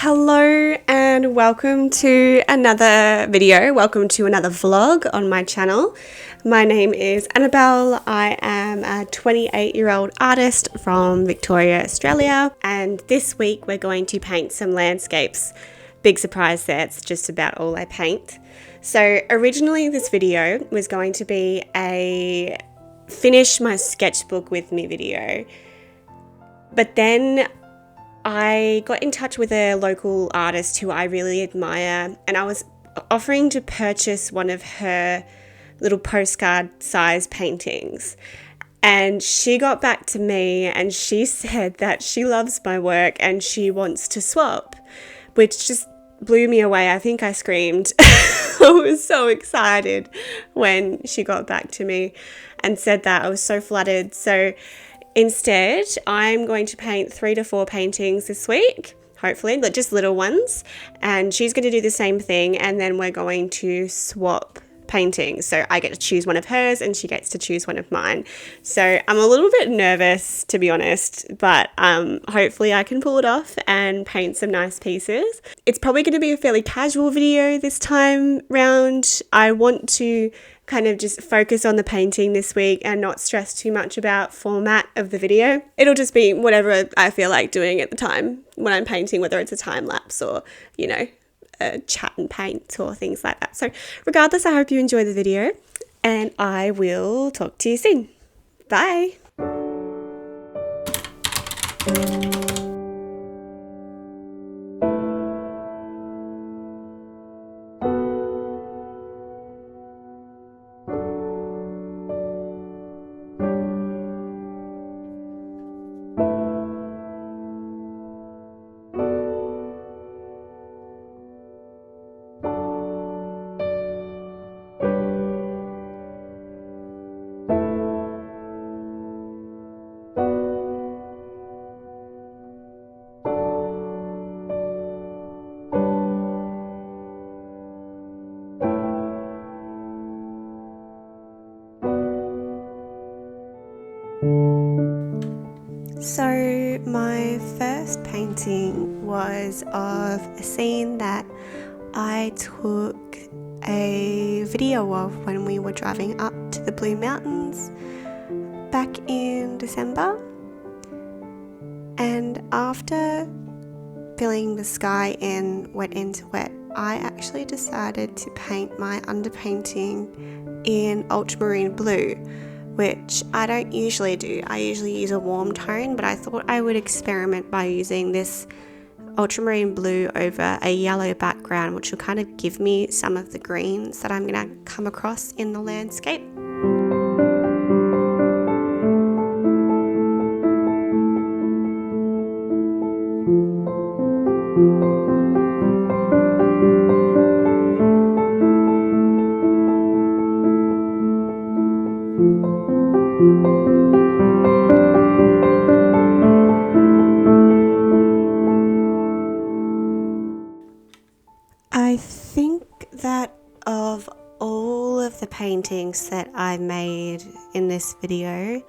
Hello and welcome to another video. Welcome to another vlog on my channel. My name is Annabelle. I am a 28-year-old artist from Victoria, Australia, and this week we're going to paint some landscapes. Big surprise there, it's just about all I paint. So originally this video was going to be a finish my sketchbook with me video, but then I got in touch with a local artist who I really admire, and I was offering to purchase one of her little postcard size paintings. And she got back to me and she said that she loves my work and she wants to swap, which just blew me away. I think I screamed. I was so excited when she got back to me and said that. I was so flattered. So instead, I'm going to paint 3 to 4 paintings this week, hopefully, just little ones. And she's going to do the same thing, and then we're going to swap paintings. So I get to choose one of hers and she gets to choose one of mine. So I'm a little bit nervous, to be honest, but hopefully I can pull it off and paint some nice pieces. It's probably going to be a fairly casual video this time round. I want to kind of just focus on the painting this week and not stress too much about format of the video. It'll just be whatever I feel like doing at the time when I'm painting, whether it's a time lapse or, a chat and paint or things like that. So regardless, I hope you enjoy the video and I will talk to you soon. Bye. So my first painting was of a scene that I took a video of when we were driving up to the Blue Mountains back in December. And after filling the sky in wet into wet, I actually decided to paint my underpainting in ultramarine blue, which I don't usually do. I usually use a warm tone, but I thought I would experiment by using this ultramarine blue over a yellow background, which will kind of give me some of the greens that I'm going to come across in the landscape. I think that of all of the paintings that I made in this video,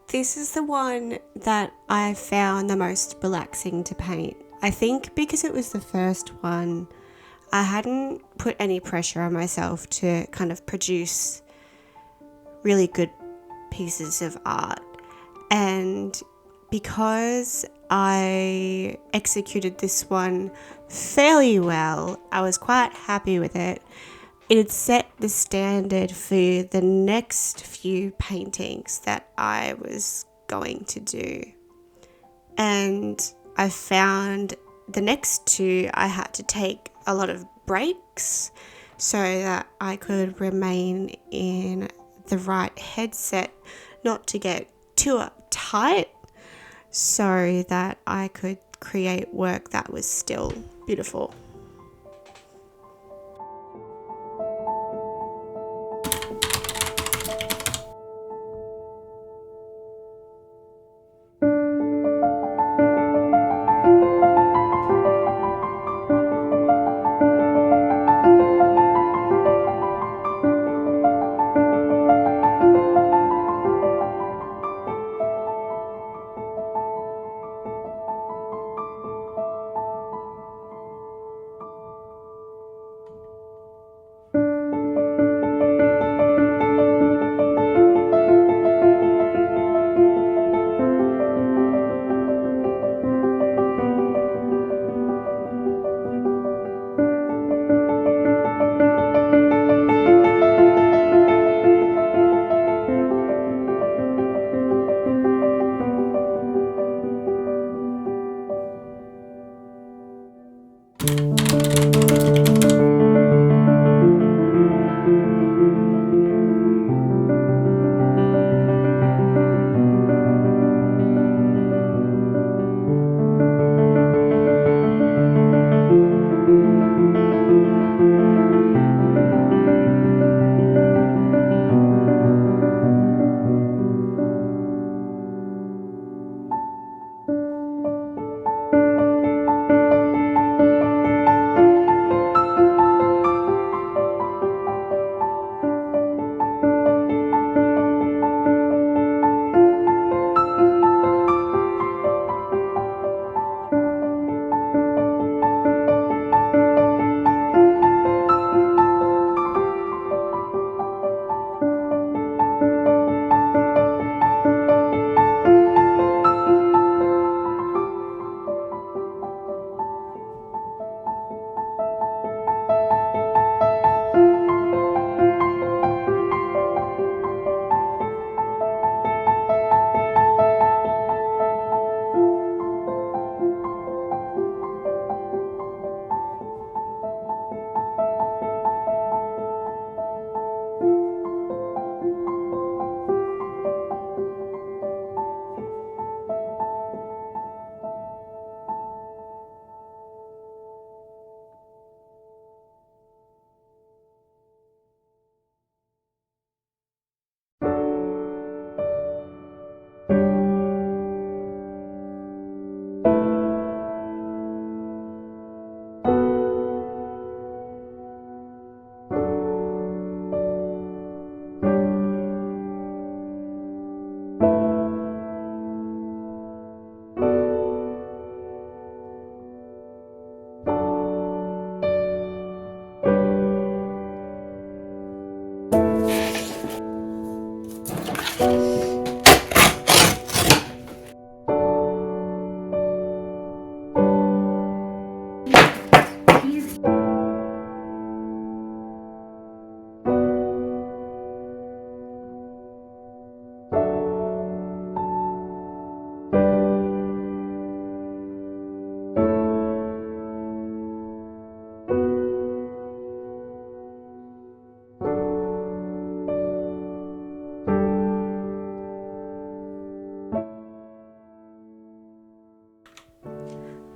this is the one that I found the most relaxing to paint. I think because it was the first one, I hadn't put any pressure on myself to kind of produce really good pieces of art. And because I executed this one fairly well, I was quite happy with it. It had set the standard for the next few paintings that I was going to do. And I found the next 2 I had to take a lot of breaks so that I could remain in the right headset, not to get too uptight, so that I could create work that was still beautiful.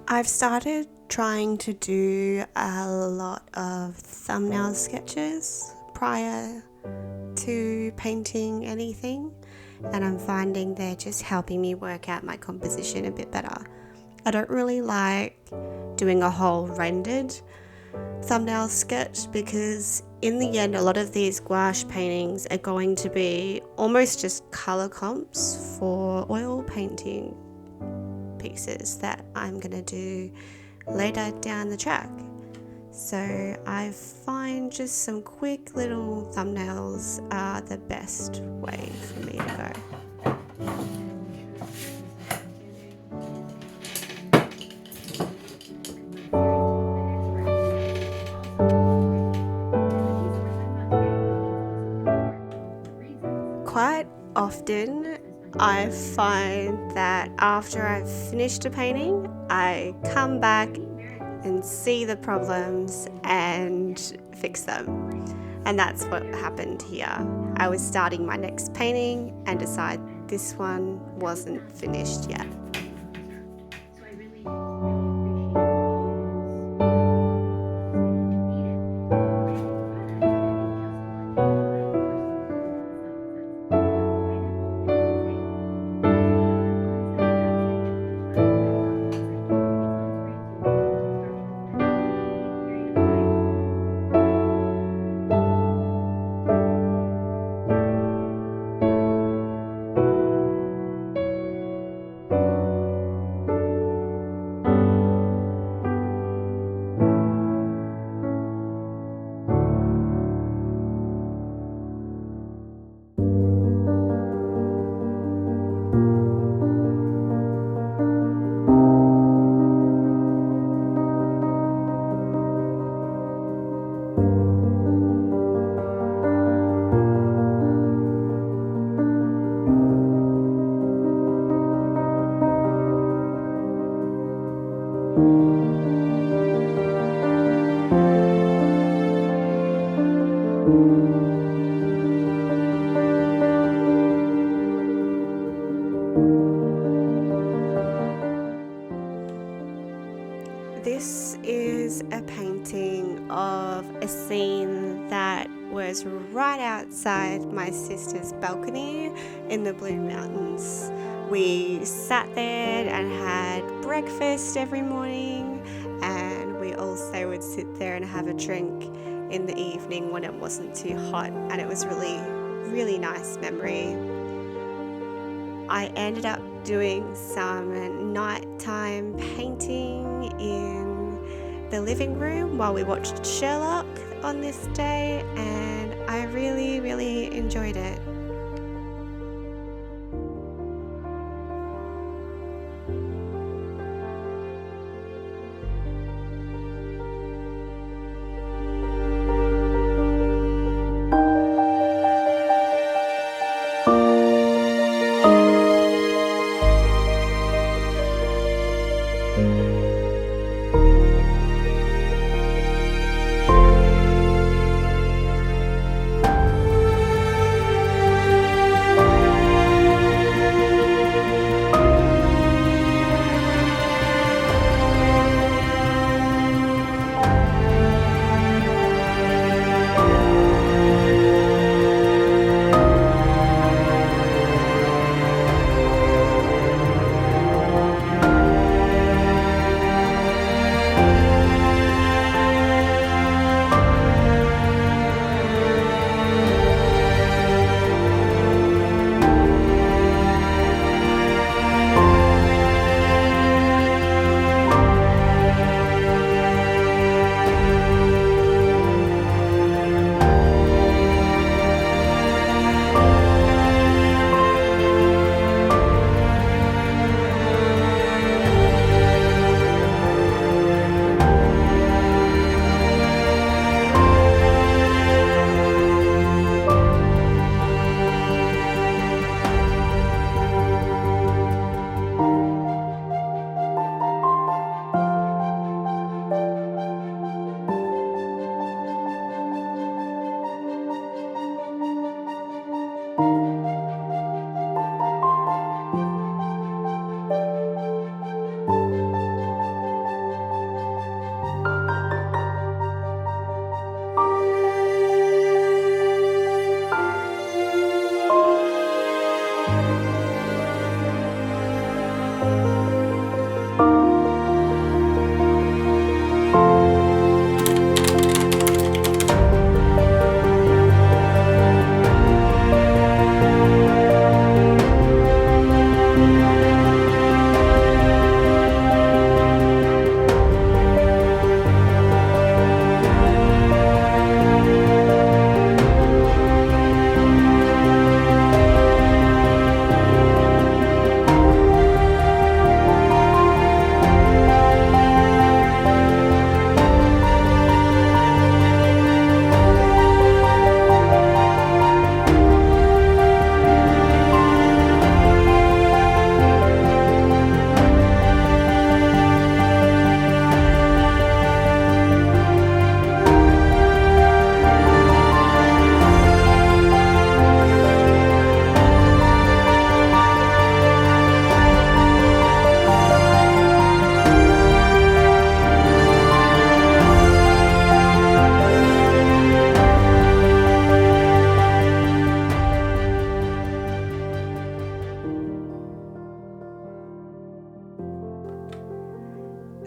I've started trying to do a lot of thumbnail sketches prior to painting anything, and I'm finding they're just helping me work out my composition a bit better. I don't really like doing a whole rendered thumbnail sketch because in the end a lot of these gouache paintings are going to be almost just color comps for oil painting pieces that I'm going to do later down the track. So I find just some quick little thumbnails are the best way for me to go. Quite often I find that after I've finished a painting, I come back and see the problems and fix them. And that's what happened here. I was starting my next painting and decide this one wasn't finished yet. This is a painting of a scene that was right outside my sister's balcony in the Blue Mountains. We sat there and had breakfast every morning, and we also would sit there and have a drink in the evening when it wasn't too hot, and it was really nice memory. I ended up doing some nighttime painting in the living room while we watched Sherlock on this day, and I really enjoyed it.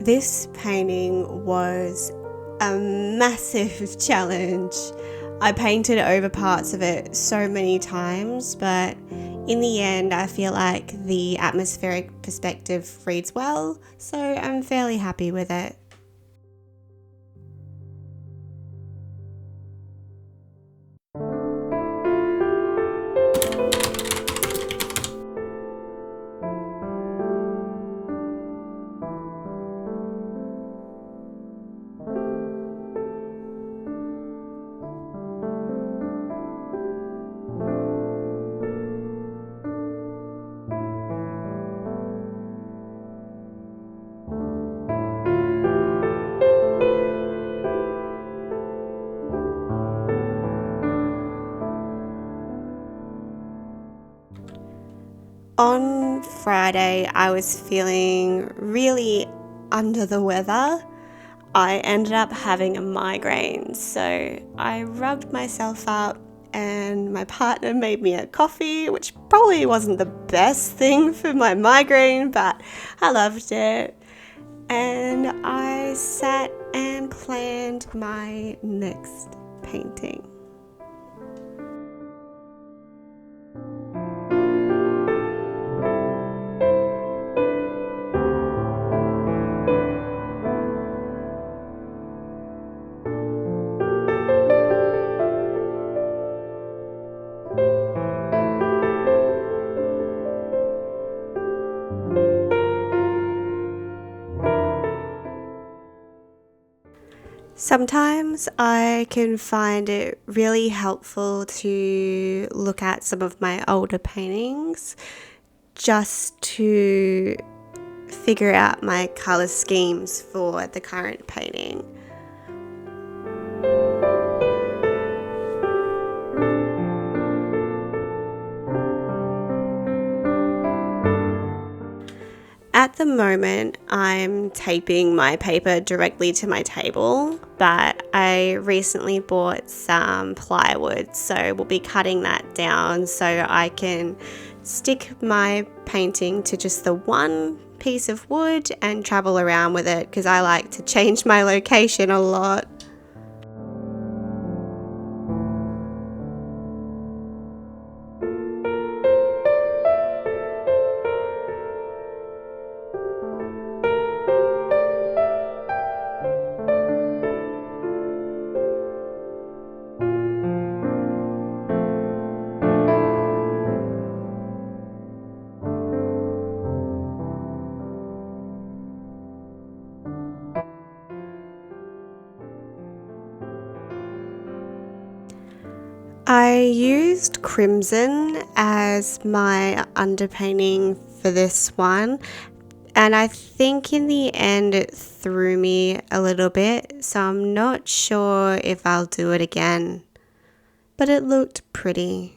This painting was a massive challenge. I painted over parts of it so many times, but in the end I feel like the atmospheric perspective reads well, so I'm fairly happy with it. On Friday, I was feeling really under the weather. I ended up having a migraine, so I rubbed myself up and my partner made me a coffee, which probably wasn't the best thing for my migraine, but I loved it. And I sat and planned my next painting. Sometimes I can find it really helpful to look at some of my older paintings just to figure out my colour schemes for the current painting. At the moment, I'm taping my paper directly to my table, but I recently bought some plywood, so we'll be cutting that down so I can stick my painting to just the one piece of wood and travel around with it because I like to change my location a lot. I used crimson as my underpainting for this one, and I think in the end it threw me a little bit, so I'm not sure if I'll do it again, but it looked pretty.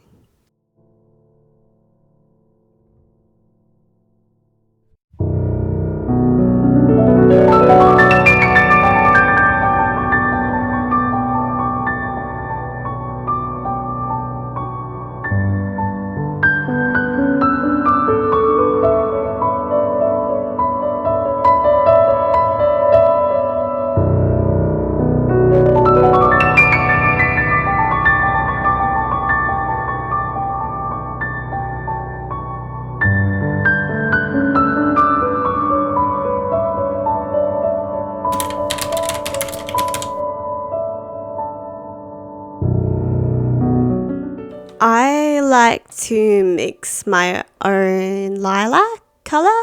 I like to mix my own lilac colour,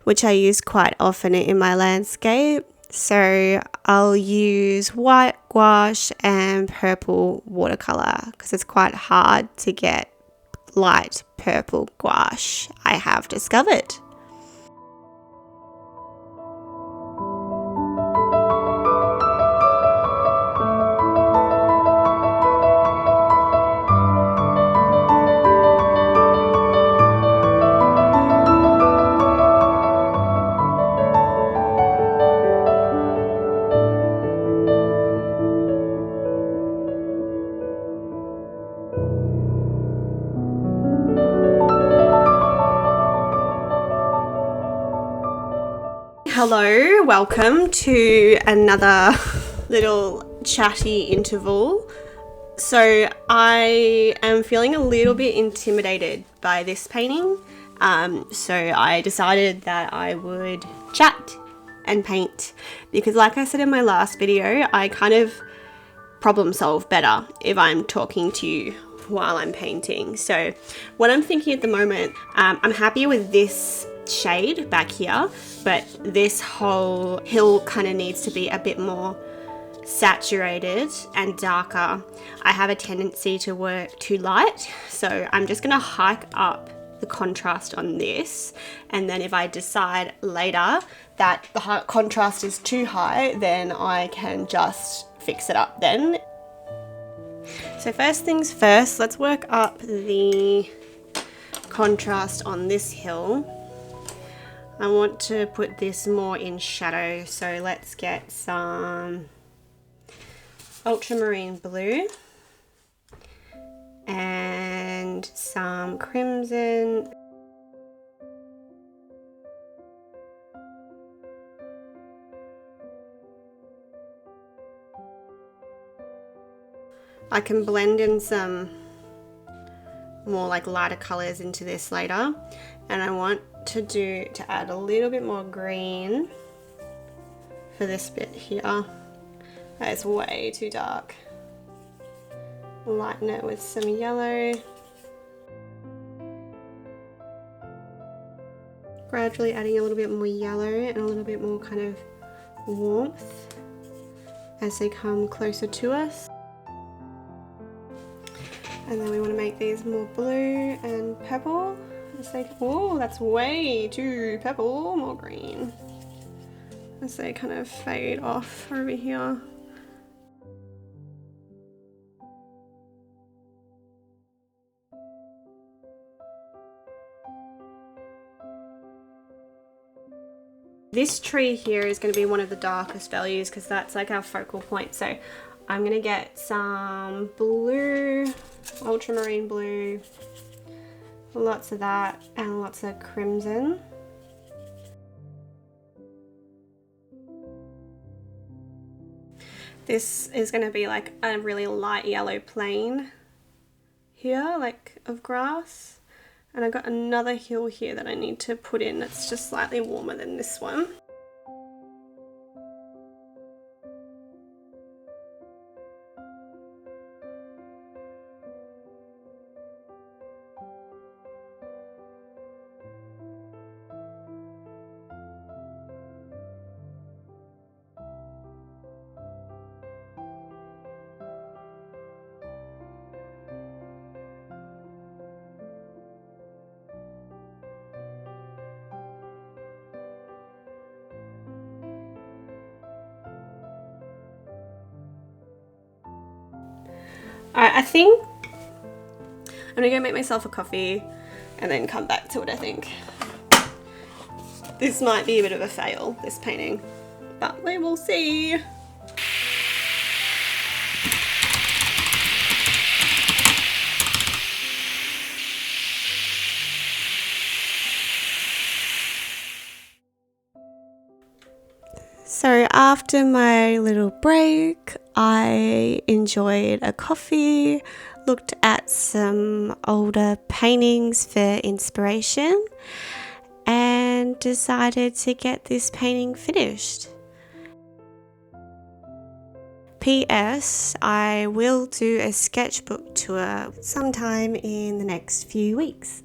which I use quite often in my landscape. So I'll use white gouache and purple watercolour because it's quite hard to get light purple gouache, I have discovered. Hello, welcome to another little chatty interval. So I am feeling a little bit intimidated by this painting. So I decided that I would chat and paint because, like I said in my last video, I kind of problem solve better if I'm talking to you while I'm painting. So what I'm thinking at the moment, I'm happy with this shade back here, but this whole hill kind of needs to be a bit more saturated and darker. I have a tendency to work too light, so I'm just gonna hike up the contrast on this, and then if I decide later that the contrast is too high, then I can just fix it up then. So first things first, let's work up the contrast on this hill. I want to put this more in shadow, so let's get some ultramarine blue and some crimson. I can blend in some more like lighter colors into this later, and I want to add a little bit more green for this bit here. That is way too dark. Lighten it with some yellow. Gradually adding a little bit more yellow and a little bit more kind of warmth as they come closer to us. And then we want to make these more blue and purple. Oh, that's way too purple, more green. As they kind of fade off over here. This tree here is going to be one of the darkest values because that's like our focal point. So I'm going to get some blue, ultramarine blue, lots of that, and lots of crimson. This is going to be like a really light yellow plain here, like of grass. And I've got another hill here that I need to put in that's just slightly warmer than this one. Alright, I think I'm gonna go make myself a coffee and then come back to it, I think. This might be a bit of a fail, this painting, but we will see. So after my little break, I enjoyed a coffee, looked at some older paintings for inspiration, and decided to get this painting finished. P.S. I will do a sketchbook tour sometime in the next few weeks.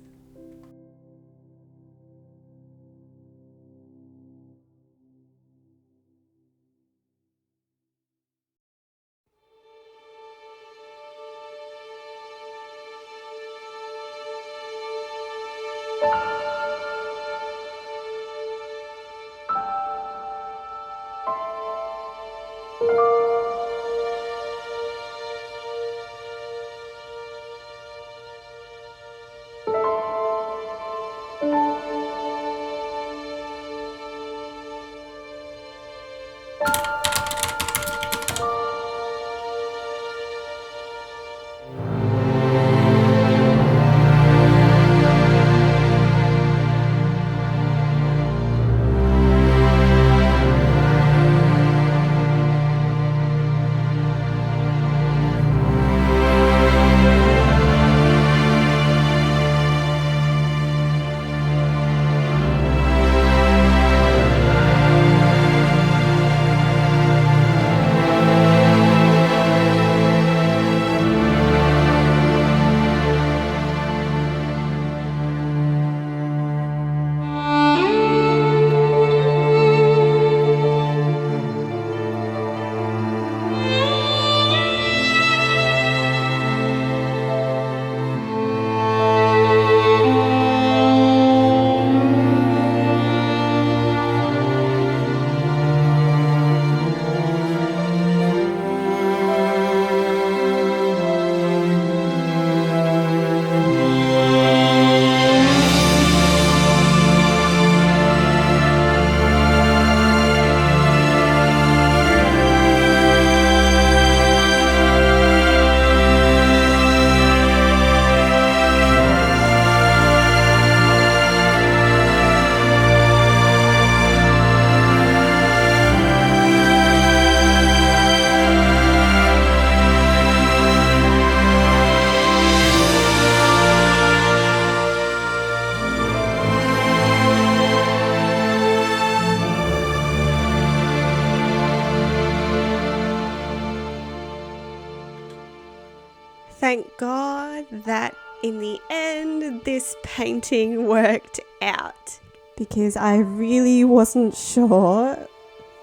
thank God that in the end this painting worked out, because I really wasn't sure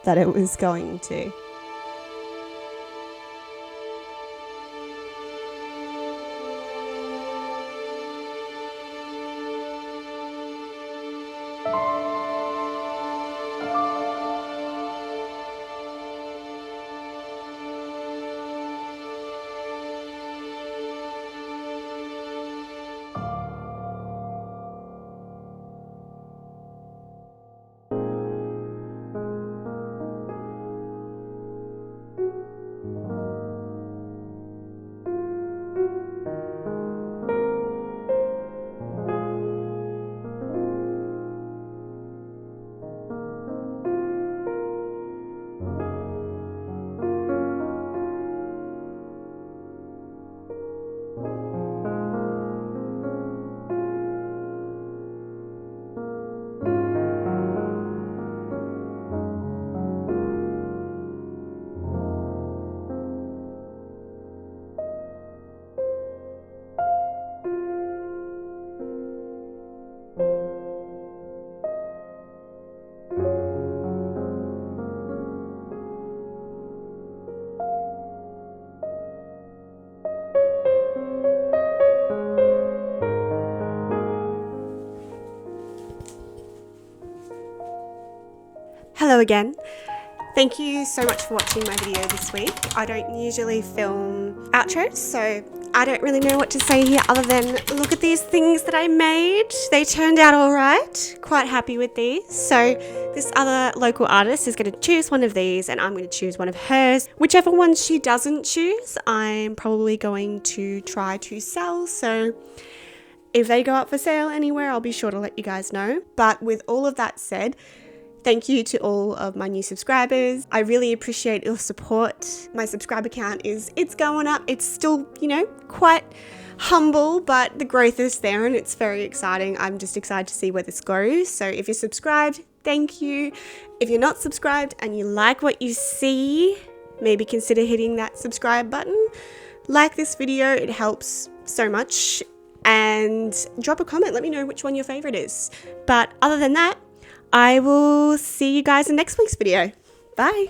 that it was going to. Hello again. Thank you so much for watching my video this week. I don't usually film outros, so I don't really know what to say here other than look at these things that I made. They turned out all right. Quite happy with these. So this other local artist is going to choose one of these and I'm going to choose one of hers. Whichever one she doesn't choose, I'm probably going to try to sell. So if they go up for sale anywhere, I'll be sure to let you guys know. But with all of that said, thank you to all of my new subscribers. I really appreciate your support. My subscriber count it's going up. It's still, quite humble, but the growth is there and it's very exciting. I'm just excited to see where this goes. So if you're subscribed, thank you. If you're not subscribed and you like what you see, maybe consider hitting that subscribe button. Like this video, it helps so much. And drop a comment, let me know which one your favorite is. But other than that, I will see you guys in next week's video. Bye.